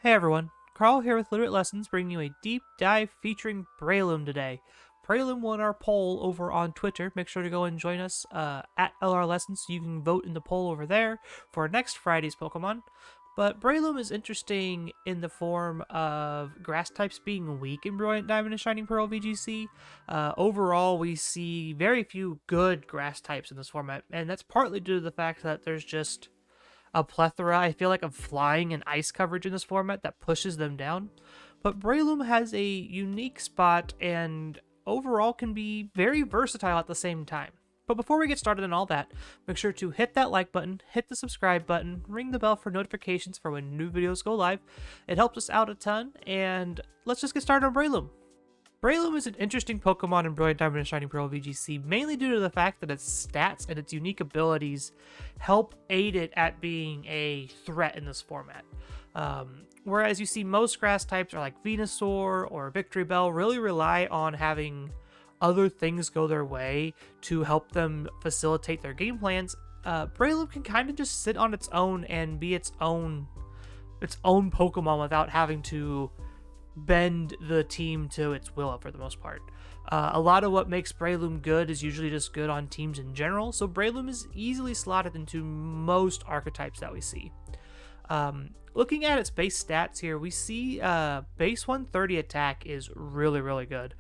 Hey everyone, Carl here with Literate Lessons, bringing you a deep dive featuring Breloom today. Breloom won our poll over on Twitter. Make sure to go and join us at LR Lessons so you can vote in the poll over there for next Friday's Pokemon. But Breloom is interesting in the form of grass types being weak in Brilliant Diamond and Shining Pearl VGC. Overall, we see very few good grass types in this format, and that's partly due to the fact that there's just a plethora, I feel like, of flying and ice coverage in this format that pushes them down. But Breloom has a unique spot and overall can be very versatile at the same time. But before we get started on all that, make sure to hit that like button, hit the subscribe button, ring the bell for notifications for when new videos go live. It helps us out a ton, and let's just get started on Breloom. Breloom is an interesting Pokemon in Brilliant Diamond and Shining Pearl VGC, mainly due to the fact that its stats and its unique abilities help aid it at being a threat in this format. Whereas you see most grass types are like Venusaur or Victory Bell really rely on having other things go their way to help them facilitate their game plans, Breloom can kind of just sit on its own and be its own Pokemon without having to bend the team to its will for the most part. A lot of what makes Breloom good is usually just good on teams in general, so Breloom is easily slotted into most archetypes that we see. Looking at its base stats here, we see base 130 attack is really good.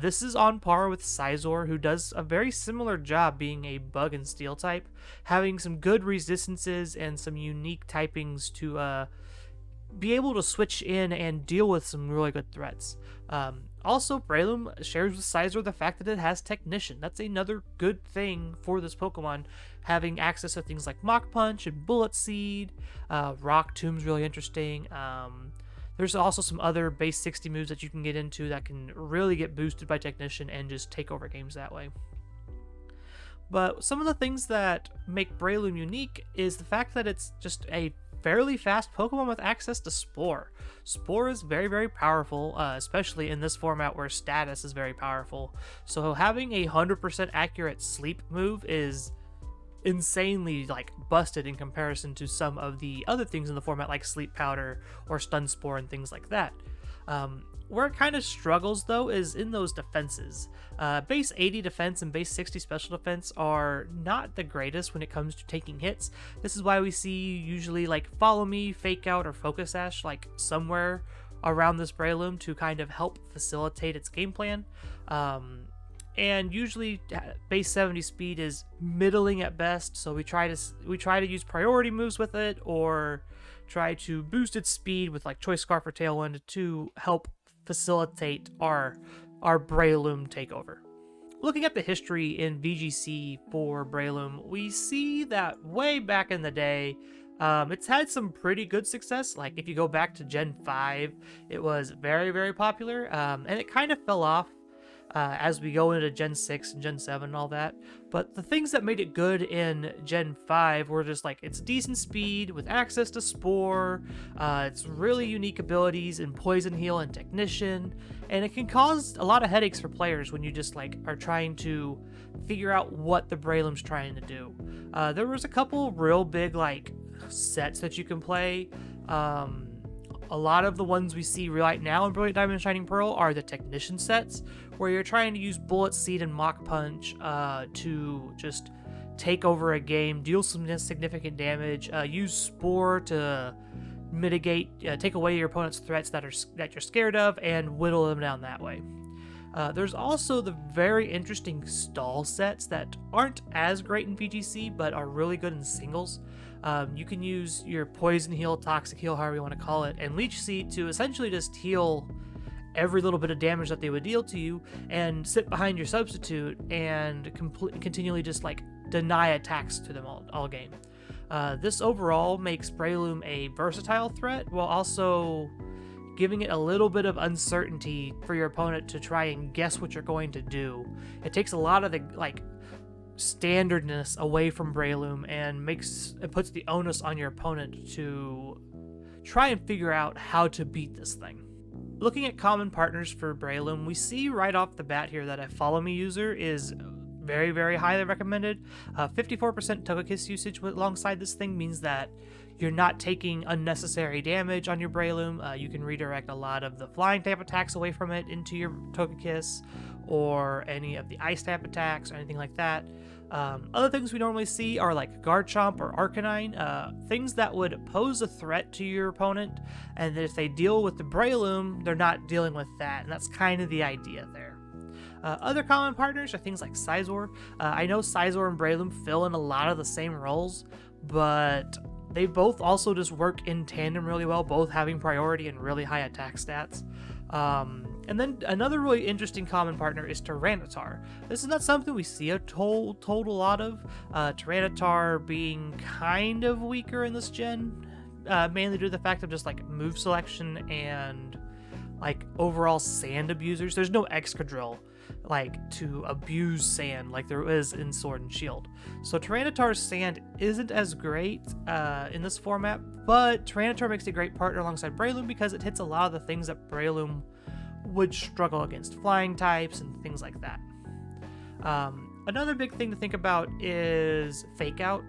This is on par with Scizor, who does a very similar job being a bug and steel type, having some good resistances and some unique typings to be able to switch in and deal with some really good threats. Also, Breloom shares with Scizor the fact that it has Technician. That's another good thing for this Pokemon, having access to things like Mach Punch and Bullet Seed. Rock Tomb's really interesting. There's also some other base 60 moves that you can get into that can really get boosted by Technician and just take over games that way. But some of the things that make Breloom unique is the fact that it's just a fairly fast Pokemon with access to Spore. Spore is very powerful, especially in this format where status is very powerful. So having a 100% accurate sleep move is insanely busted in comparison to some of the other things in the format like Sleep Powder or Stun Spore and things like that. Where it kind of struggles, though, is in those defenses. Base 80 defense and base 60 special defense are not the greatest when it comes to taking hits. This is why we see usually Follow Me, Fake Out, or Focus Sash somewhere around this Breloom to kind of help facilitate its game plan. And usually base 70 speed is middling at best, so we try to use priority moves with it or try to boost its speed with Choice Scarf or Tailwind to help facilitate our Breloom takeover. Looking at the history in VGC for Breloom, we see that way back in the day, it's had some pretty good success. If you go back to Gen 5, it was very popular, and it kind of fell off as we go into Gen 6 and Gen 7 and all that. But the things that made it good in Gen 5 were just its decent speed with access to Spore, its really unique abilities in Poison Heal and Technician, and it can cause a lot of headaches for players when you just are trying to figure out what the Breloom's trying to do. There was a couple real big sets that you can play. A lot of the ones we see right now in Brilliant Diamond and Shining Pearl are the Technician sets, where you're trying to use Bullet Seed and Mach Punch to just take over a game, deal some significant damage, use Spore to mitigate, take away your opponent's threats that you're scared of, and whittle them down that way. There's also the very interesting stall sets that aren't as great in VGC, but are really good in singles. You can use your Poison Heal, Toxic Heal, however you want to call it, and Leech Seed to essentially just heal every little bit of damage that they would deal to you, and sit behind your substitute and continually just deny attacks to them all game. This overall makes Breloom a versatile threat while also giving it a little bit of uncertainty for your opponent to try and guess what you're going to do. It takes a lot of the standardness away from Breloom and puts the onus on your opponent to try and figure out how to beat this thing. Looking at common partners for Breloom, we see right off the bat here that a Follow Me user is very highly recommended. 54% Togekiss usage alongside this thing means that you're not taking unnecessary damage on your Breloom. You can redirect a lot of the flying type attacks away from it into your Togekiss, or any of the ice type attacks or anything like that. Other things we normally see are like Garchomp or Arcanine, things that would pose a threat to your opponent, and if they deal with the Breloom, they're not dealing with that, and that's kind of the idea there. Other common partners are things like Scizor. I know Scizor and Breloom fill in a lot of the same roles, but they both also just work in tandem really well, both having priority and really high attack stats. And then another really interesting common partner is Tyranitar. This is not something we see a total lot of, Tyranitar being kind of weaker in this gen, mainly due to the fact of just like move selection and like overall sand abusers. There's no Excadrill like to abuse sand like there is in Sword and Shield. So Tyranitar's sand isn't as great in this format, but Tyranitar makes a great partner alongside Breloom because it hits a lot of the things that Breloom would struggle against, flying types and things like that. Another big thing to think about is Fake Out.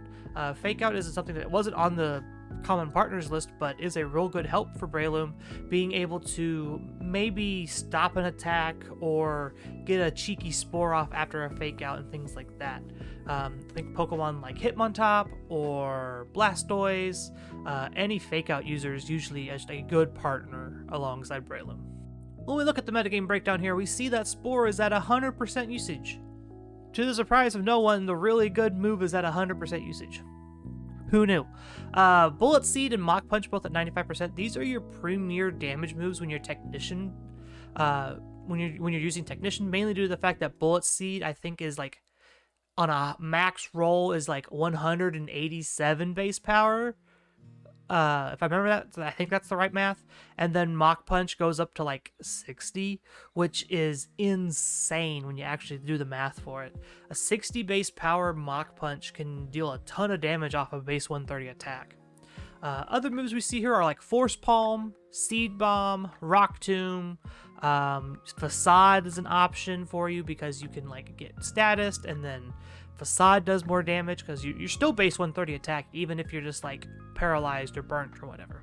Fake Out is something that wasn't on the common partners list, but is a real good help for Breloom, being able to maybe stop an attack or get a cheeky spore off after a Fake Out and things like that. Think Pokemon like Hitmontop or Blastoise. Any Fake Out user is usually just a good partner alongside Breloom. When we look at the metagame breakdown here, we see that Spore is at 100% usage. To the surprise of no one, the really good move is at 100% usage. Who knew? Bullet Seed and Mach Punch both at 95%. These are your premier damage moves when you're Technician. When you're using Technician, mainly due to the fact that Bullet Seed, I think, is like on a max roll is like 187 base power. If I remember that, I think that's the right math. And then Mach Punch goes up to like 60, which is insane when you actually do the math for it. A 60 base power Mach Punch can deal a ton of damage off a base 130 attack. Other moves we see here are like Force Palm, Seed Bomb, Rock Tomb. Facade is an option for you because you can like get statused, and then Facade does more damage because you're still base 130 attack even if you're just like paralyzed or burnt or whatever.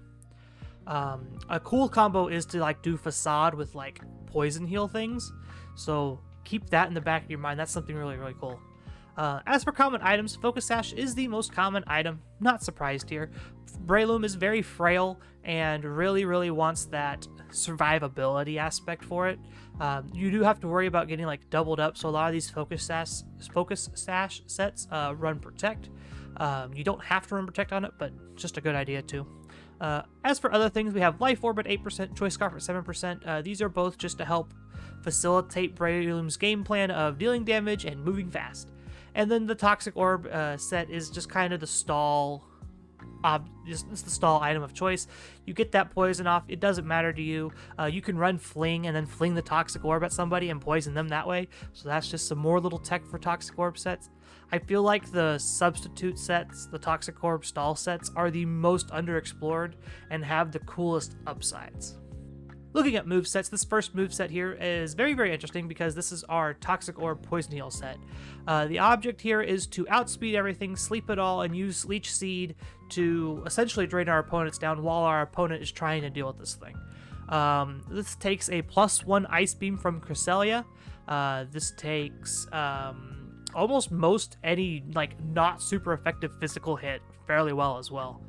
A cool combo is to like do Facade with like poison heal things, so keep that in the back of your mind. That's something really cool. As for common items, Focus Sash is the most common item. Not surprised here. Breloom is very frail and really wants that survivability aspect for it. You do have to worry about getting like doubled up, so a lot of these Focus Sash sets run Protect. You don't have to run Protect on it, but just a good idea too. As for other things, we have Life Orb at 8%, Choice Scarf at 7%. These are both just to help facilitate Breloom's game plan of dealing damage and moving fast. And then the Toxic Orb set is just kind of the stall. It's the stall item of choice. You get that poison off, it doesn't matter to you. You can run Fling and then fling the Toxic Orb at somebody and poison them that way. So that's just some more little tech for Toxic Orb sets. I feel like the substitute sets, the Toxic Orb stall sets, are the most underexplored and have the coolest upsides. Looking at movesets, this first moveset here is very interesting because this is our Toxic Orb Poison Heal set. The object here is to outspeed everything, sleep it all, and use Leech Seed to essentially drain our opponents down while our opponent is trying to deal with this thing. This takes a +1 Ice Beam from Cresselia. This takes almost most any like not super effective physical hit fairly well as well.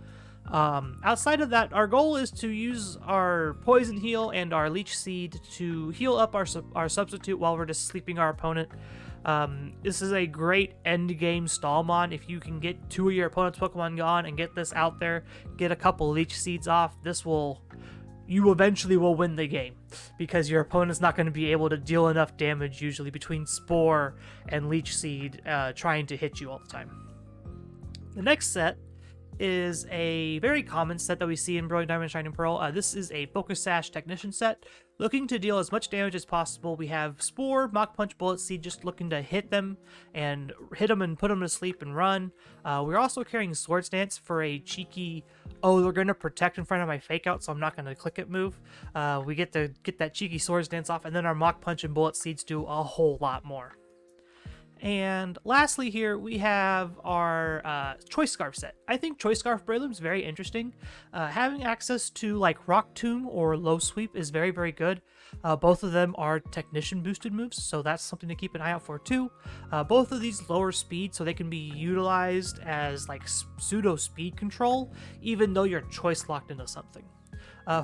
Outside of that, our goal is to use our Poison Heal and our Leech Seed to heal up our substitute while we're just sleeping our opponent. This is a great end game stallmon. If you can get 2 of your opponent's Pokemon gone and get this out there, get a couple Leech Seeds off, you eventually will win the game because your opponent's not going to be able to deal enough damage usually between Spore and Leech Seed trying to hit you all the time. The next set is a very common set that we see in Brilliant Diamond Shining Pearl. This is a Focus Sash Technician set. Looking to deal as much damage as possible, we have Spore, Mach Punch, Bullet Seed, just looking to hit them and put them to sleep and run. We're also carrying Swords Dance for a cheeky, they're going to protect in front of my Fake Out, so I'm not going to click it move. We get to get that cheeky Swords Dance off, and then our Mach Punch and Bullet Seeds do a whole lot more. And lastly here, we have our Choice Scarf set. I think Choice Scarf Breloom is very interesting. Having access to like Rock Tomb or Low Sweep is very, very good. Both of them are Technician boosted moves, so that's something to keep an eye out for too. Both of these lower speed, so they can be utilized as like pseudo speed control, even though you're choice locked into something.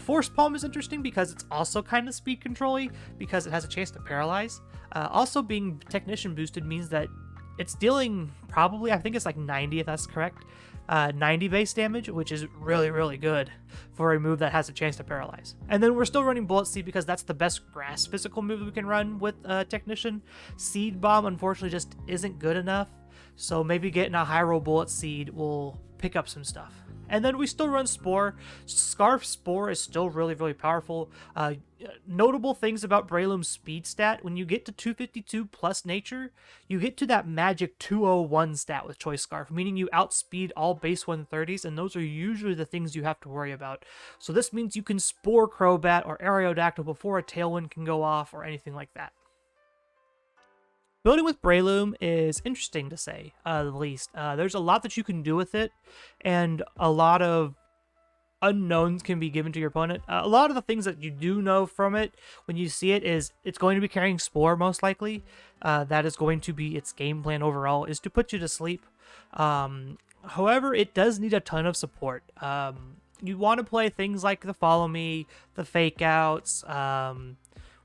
Force Palm is interesting because it's also kind of speed control-y because it has a chance to paralyze. Also being Technician boosted means that it's dealing probably, I think it's like 90 if that's correct, 90 base damage, which is really, really good for a move that has a chance to paralyze. And then we're still running Bullet Seed because that's the best grass physical move we can run with Technician. Seed Bomb unfortunately just isn't good enough, so maybe getting a high roll Bullet Seed will pick up some stuff. And then we still run Spore. Scarf Spore is still really, really powerful. Notable things about Breloom's speed stat, when you get to 252 plus nature, you get to that magic 201 stat with Choice Scarf, meaning you outspeed all base 130s, and those are usually the things you have to worry about. So this means you can Spore Crobat or Aerodactyl before a Tailwind can go off or anything like that. Building with Breloom is interesting to say, the least. There's a lot that you can do with it, and a lot of unknowns can be given to your opponent. A lot of the things that you do know from it when you see it is it's going to be carrying Spore most likely. That is going to be its game plan overall, is to put you to sleep. However, it does need a ton of support. You want to play things like the Follow Me, the Fake Outs,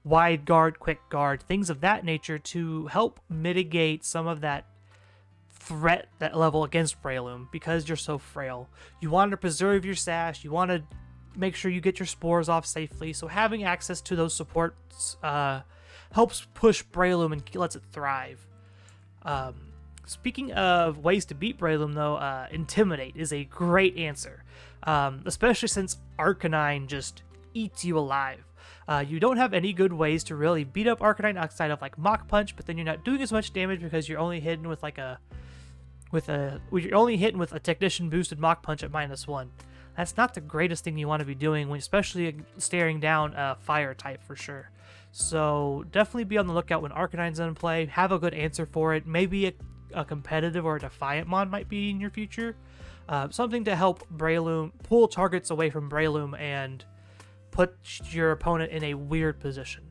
Wide Guard, Quick Guard, things of that nature to help mitigate some of that threat, that level against Breloom, because you're so frail. You want to preserve your sash, you want to make sure you get your spores off safely, so having access to those supports helps push Breloom and lets it thrive. Speaking of ways to beat Breloom though, Intimidate is a great answer, especially since Arcanine just eats you alive. You don't have any good ways to really beat up Arcanine outside of like Mach Punch, but then you're not doing as much damage because you're only hitting with like you're only hitting with a Technician boosted Mach Punch at -1. That's not the greatest thing you want to be doing, when especially staring down a fire type for sure. So definitely be on the lookout when Arcanine's in play. Have a good answer for it. Maybe a competitive or a Defiant Mon might be in your future. Something to help Breloom pull targets away from Breloom and put your opponent in a weird position.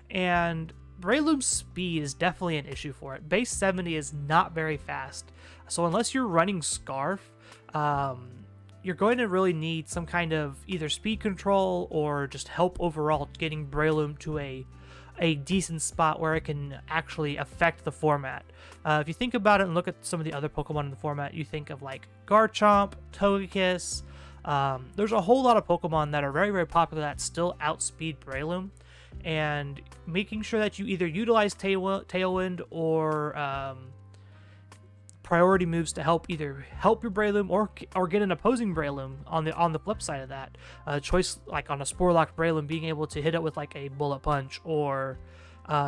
And Breloom's speed is definitely an issue for it. Base 70 is not very fast, so unless you're running Scarf, you're going to really need some kind of either speed control or just help overall getting Breloom to a decent spot where it can actually affect the format. If you think about it and look at some of the other Pokemon in the format, you think of like Garchomp, Togekiss. There's a whole lot of Pokemon that are very, very popular that still outspeed Breloom, and making sure that you either utilize Tailwind or priority moves to help either help your Breloom or get an opposing Breloom on the flip side of that. Choice like on a Spore Locked Breloom, being able to hit it with like a Bullet Punch or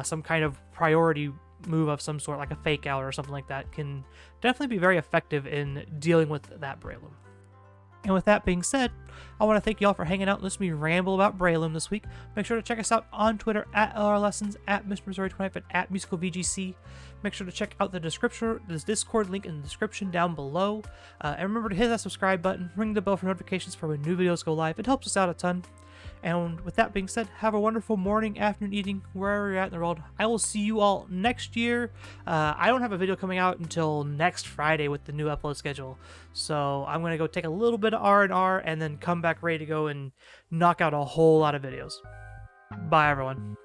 some kind of priority move of some sort, like a Fake Out or something like that, can definitely be very effective in dealing with that Breloom. And with that being said, I want to thank y'all for hanging out and listening to me ramble about Breloom this week. Make sure to check us out on Twitter at LRLessons, at MrMissouri25, and at MusicalVGC. Make sure to check out the Discord link in the description down below. And remember to hit that subscribe button, ring the bell for notifications for when new videos go live. It helps us out a ton. And with that being said, have a wonderful morning, afternoon, evening, wherever you're at in the world. I will see you all next year. I don't have a video coming out until next Friday with the new upload schedule. So I'm going to go take a little bit of R&R and then come back ready to go and knock out a whole lot of videos. Bye, everyone.